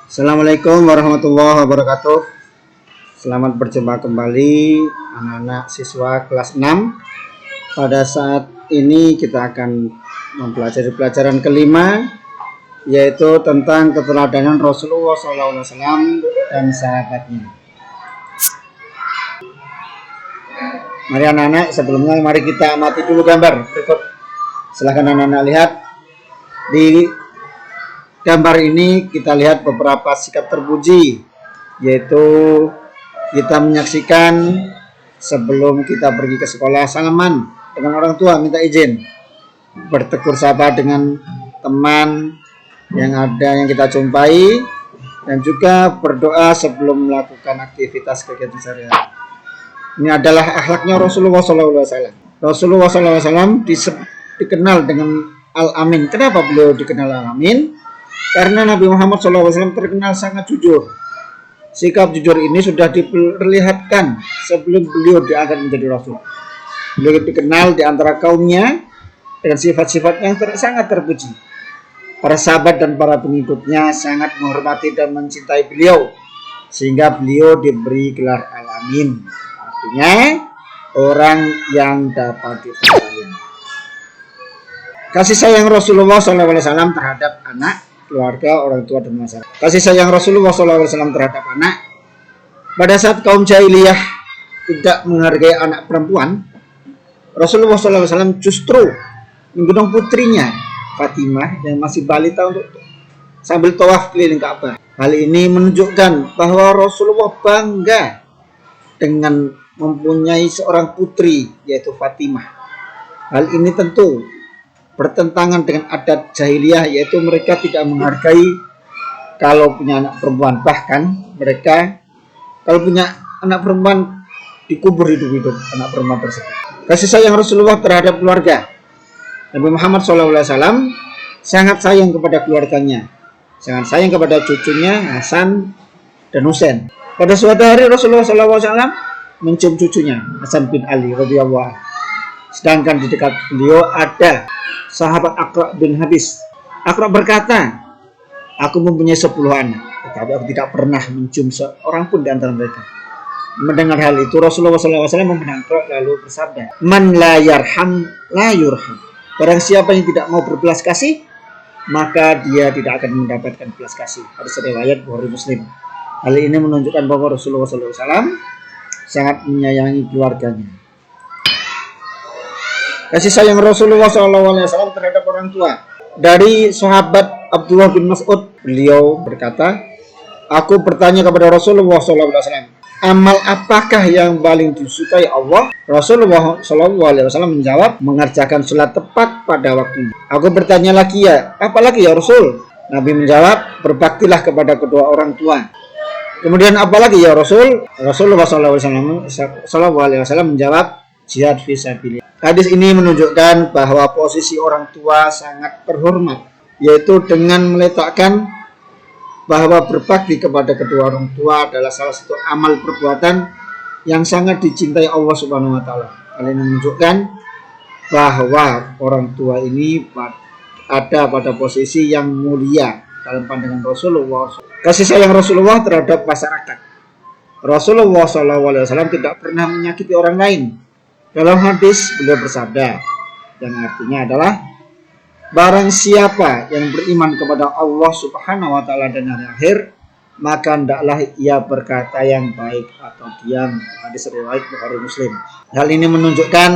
Assalamualaikum warahmatullahi wabarakatuh. Selamat berjumpa kembali anak-anak siswa kelas 6. Pada saat ini kita akan mempelajari pelajaran kelima, yaitu tentang keteladanan Rasulullah SAW dan sahabatnya. Mari anak-anak, sebelumnya mari kita amati dulu gambar berikut. Silahkan anak-anak lihat. Di gambar ini kita lihat beberapa sikap terpuji, yaitu kita menyaksikan sebelum kita pergi ke sekolah salaman dengan orang tua, minta izin, bertegur sapa dengan teman yang kita jumpai, dan juga berdoa sebelum melakukan aktivitas kegiatan sehari-hari. Ini adalah akhlaknya Rasulullah SAW. Rasulullah SAW dikenal dengan Al-Amin. Kenapa beliau dikenal Al-Amin? Karena Nabi Muhammad SAW terkenal sangat jujur. Sikap jujur ini sudah diperlihatkan sebelum beliau diangkat menjadi Rasul. Beliau dikenal di antara kaumnya dengan sifat-sifat yang sangat terpuji. Para sahabat dan para pengikutnya sangat menghormati dan mencintai beliau, sehingga beliau diberi gelar Al-Amin. Artinya orang yang dapat dipercaya. Kasih sayang Rasulullah SAW terhadap anak, keluarga, orang tua, dan masyarakat. Kasih sayang Rasulullah SAW terhadap anak. Pada saat kaum jahiliyah tidak menghargai anak perempuan, Rasulullah SAW justru menggendong putrinya Fatimah yang masih balita untuk sambil tawaf keliling Ka'bah. Hal ini menunjukkan bahwa Rasulullah bangga dengan mempunyai seorang putri, yaitu Fatimah. Hal ini tentu bertentangan dengan adat jahiliyah, yaitu mereka tidak menghargai kalau punya anak perempuan. Bahkan mereka kalau punya anak perempuan dikubur hidup-hidup anak perempuan tersebut. Kasih sayang Rasulullah terhadap keluarga. Nabi Muhammad SAW sangat sayang kepada keluarganya, sangat sayang kepada cucunya Hasan dan Husain. Pada suatu hari Rasulullah SAW mencium cucunya Hasan bin Ali radhiyallahu anhu. Sedangkan di dekat beliau ada sahabat Aqra bin Habis. Aqra berkata, aku mempunyai 10 anak, tetapi aku tidak pernah mencium seorang pun di antara mereka. Mendengar hal itu, Rasulullah SAW memandang Aqra lalu bersabda, Man la yarham la yurham. Barang siapa yang tidak mau berbelas kasih, maka dia tidak akan mendapatkan belas kasih. Hadis riwayat Bukhari Muslim. Hal ini menunjukkan bahwa Rasulullah SAW sangat menyayangi keluarganya. Kasih sayang Rasulullah SAW terhadap orang tua. Dari sahabat Abdullah bin Mas'ud, beliau berkata, aku bertanya kepada Rasulullah SAW, amal apakah yang paling disukai Allah? Rasulullah SAW menjawab, mengerjakan sholat tepat pada waktunya. Aku bertanya lagi, ya, apalagi ya Rasul? Nabi menjawab, berbaktilah kepada kedua orang tua. Kemudian apalagi ya Rasul? Rasulullah SAW menjawab, jihad fisabilillah. Hadis ini menunjukkan bahwa posisi orang tua sangat terhormat, yaitu dengan meletakkan bahwa berbakti kepada kedua orang tua adalah salah satu amal perbuatan yang sangat dicintai Allah Subhanahu wa taala. Hal ini menunjukkan bahwa orang tua ini ada pada posisi yang mulia dalam pandangan Rasulullah. Kasih sayang Rasulullah terhadap masyarakat. Rasulullah SAW tidak pernah menyakiti orang lain. Dalam hadis beliau bersabda, yang artinya adalah barang siapa yang beriman kepada Allah Subhanahu wa taala dan hari akhir, maka hendaklah ia berkata yang baik atau diam. Hadis riwayat Bukhari Muslim. Hal ini menunjukkan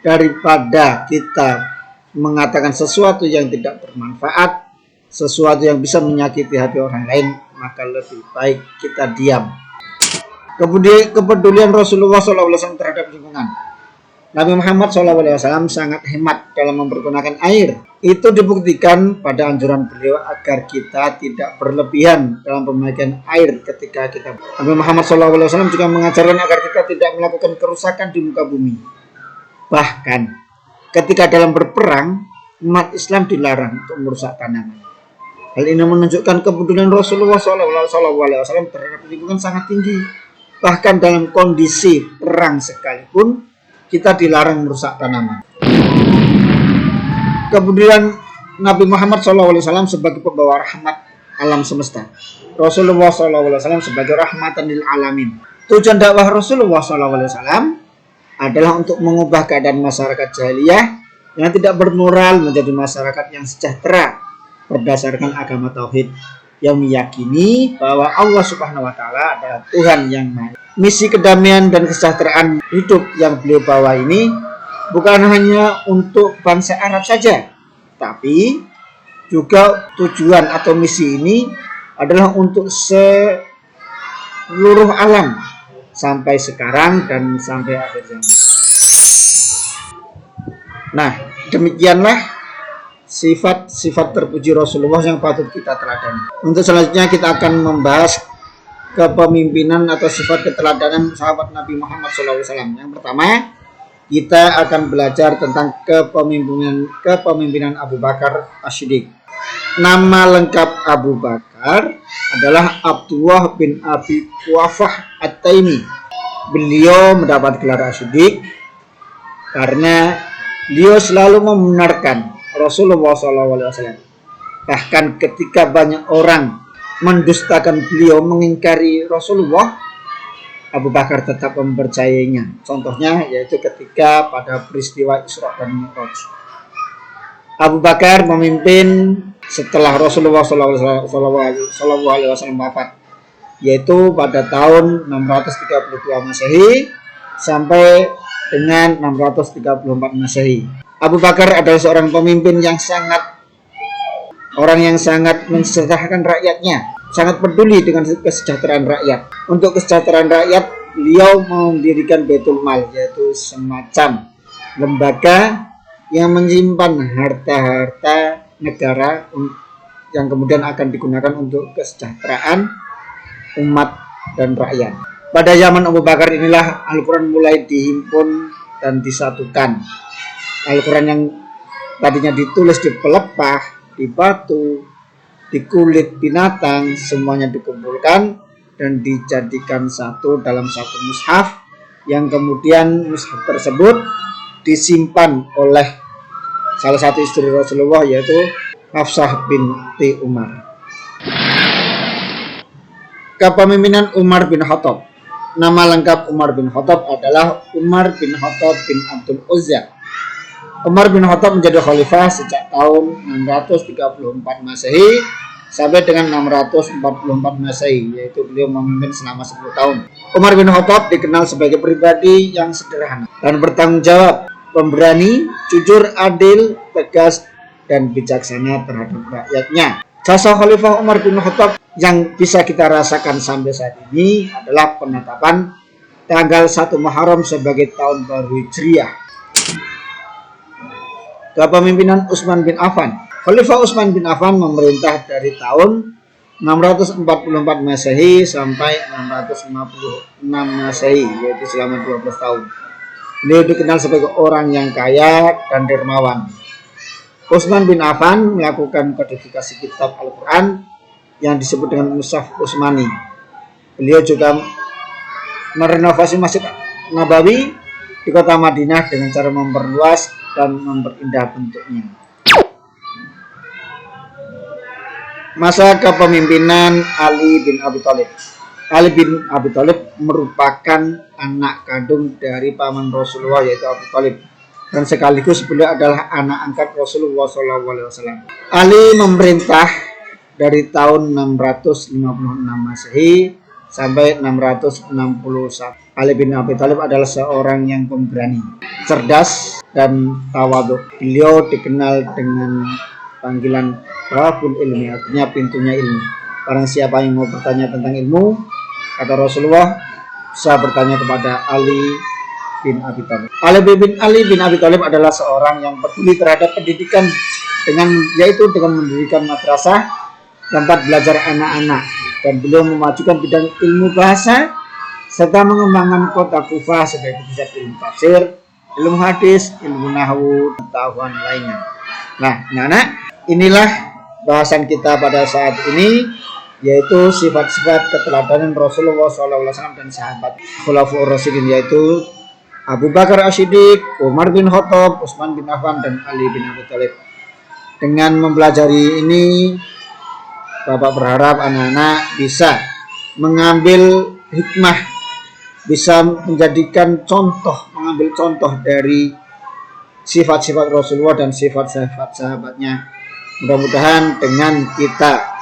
daripada kita mengatakan sesuatu yang tidak bermanfaat, sesuatu yang bisa menyakiti hati orang lain, maka lebih baik kita diam. Kemudian kepedulian Rasulullah SAW terhadap lingkungan. Nabi Muhammad SAW sangat hemat dalam mempergunakan air. Itu dibuktikan pada anjuran beliau agar kita tidak berlebihan dalam pemakaian air ketika kita. Nabi Muhammad SAW juga mengajarkan agar kita tidak melakukan kerusakan di muka bumi. Bahkan ketika dalam berperang, umat Islam dilarang untuk merusak tanaman. Hal ini menunjukkan kepedulian Rasulullah SAW terhadap lingkungan sangat tinggi. Bahkan dalam kondisi perang sekalipun, kita dilarang merusak tanaman. Kemudian Nabi Muhammad SAW sebagai pembawa rahmat alam semesta. Rasulullah SAW sebagai rahmatan lil alamin. Tujuan dakwah Rasulullah SAW adalah untuk mengubah keadaan masyarakat jahiliyah yang tidak bermoral menjadi masyarakat yang sejahtera berdasarkan agama tauhid yang meyakini bahwa Allah Subhanahu wa taala adalah Tuhan yang Maha. Misi kedamaian dan kesejahteraan hidup yang beliau bawa ini bukan hanya untuk bangsa Arab saja, tapi juga tujuan atau misi ini adalah untuk seluruh alam sampai sekarang dan sampai akhir zaman. Nah, demikianlah sifat-sifat terpuji Rasulullah yang patut kita teladani. Untuk selanjutnya kita akan membahas kepemimpinan atau sifat keteladanan sahabat Nabi Muhammad SAW. Yang pertama, kita akan belajar tentang kepemimpinan Abu Bakar As-Siddiq. Nama lengkap Abu Bakar adalah Abdullah bin Abi Quhafah At-Taimi. Beliau mendapat gelar As-Siddiq karena beliau selalu membenarkan Rasulullah SAW. Bahkan ketika banyak orang mendustakan beliau, mengingkari Rasulullah, Abu Bakar tetap mempercayainya. Contohnya yaitu ketika pada peristiwa Isra dan Mi'raj. Abu Bakar memimpin setelah Rasulullah SAW wafat, yaitu pada tahun 632 Masehi sampai dengan 634 Masehi. Abu Bakar adalah seorang pemimpin yang sangat mensejahterakan rakyatnya, sangat peduli dengan kesejahteraan rakyat. Untuk kesejahteraan rakyat, beliau mendirikan Baitul Mal, yaitu semacam lembaga yang menyimpan harta-harta negara yang kemudian akan digunakan untuk kesejahteraan umat dan rakyat. Pada zaman Abu Bakar inilah Al-Quran mulai dihimpun dan disatukan. Al-Quran yang tadinya ditulis di pelepah, di batu, di kulit binatang, semuanya dikumpulkan dan dijadikan satu dalam satu mushaf, yang kemudian mushaf tersebut disimpan oleh salah satu istri Rasulullah, yaitu Hafsah binti Umar. Kepemimpinan Umar bin Khattab. Nama lengkap Umar bin Khattab adalah Umar bin Khattab bin Abdul Uzza. Umar bin Khattab menjadi khalifah sejak tahun 634 Masehi sampai dengan 644 Masehi, yaitu beliau memimpin selama 10 tahun. Umar bin Khattab dikenal sebagai pribadi yang sederhana dan bertanggung jawab, pemberani, jujur, adil, tegas, dan bijaksana terhadap rakyatnya. Jasa Khalifah Umar bin Khattab yang bisa kita rasakan sampai saat ini adalah penetapan tanggal 1 Muharram sebagai tahun baru Hijriah. Kepemimpinan Utsman bin Affan. Khalifah Utsman bin Affan memerintah dari tahun 644 Masehi sampai 656 Masehi, yaitu selama 12 tahun. Beliau dikenal sebagai orang yang kaya dan dermawan. Utsman bin Affan melakukan kodifikasi kitab Al-Quran yang disebut dengan Mushaf Utsmani. Beliau juga merenovasi Masjid Nabawi di kota Madinah dengan cara memperluas dan memperindah bentuknya. Masa kepemimpinan Ali bin Abi Thalib. Ali bin Abi Thalib merupakan anak kandung dari paman Rasulullah, yaitu Abu Thalib, dan sekaligus beliau adalah anak angkat Rasulullah SAW. Ali memerintah dari tahun 656 Masehi sampai 661. Ali bin Abi Thalib adalah seorang yang pemberani, cerdas, dan tawadhu. Beliau dikenal dengan panggilan Babul Ilmi, artinya pintunya ilmu. Barang siapa yang mau bertanya tentang ilmu, kata Rasulullah, bisa bertanya kepada Ali bin Abi Thalib. Ali bin Abi Thalib adalah seorang yang peduli terhadap pendidikan, yaitu dengan mendirikan madrasah tempat belajar anak-anak, dan beliau memajukan bidang ilmu bahasa serta mengembangkan kota Kufah sebagai pusat ilmu tafsir, ilmu hadis, ilmu nahwu, dan pengetahuan lainnya. Nah, anak-anak, inilah bahasan kita pada saat ini, yaitu sifat-sifat keteladanan Rasulullah SAW dan sahabat Khulafaur Rasyidin, yaitu Abu Bakar As-Siddiq, Umar bin Khattab, Utsman bin Affan, dan Ali bin Abi Thalib. Dengan mempelajari ini, Bapak berharap anak-anak bisa mengambil hikmah, bisa menjadikan contoh, mengambil contoh dari sifat-sifat Rasulullah dan sifat-sifat sahabatnya. Mudah-mudahan dengan kita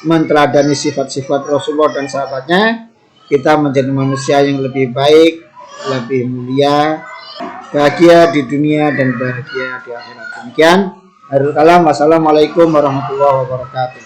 menteladani sifat-sifat Rasulullah dan sahabatnya, kita menjadi manusia yang lebih baik, lebih mulia, bahagia di dunia dan bahagia di akhirat. Demikian, akhirul kalam. Wassalamualaikum warahmatullahi wabarakatuh.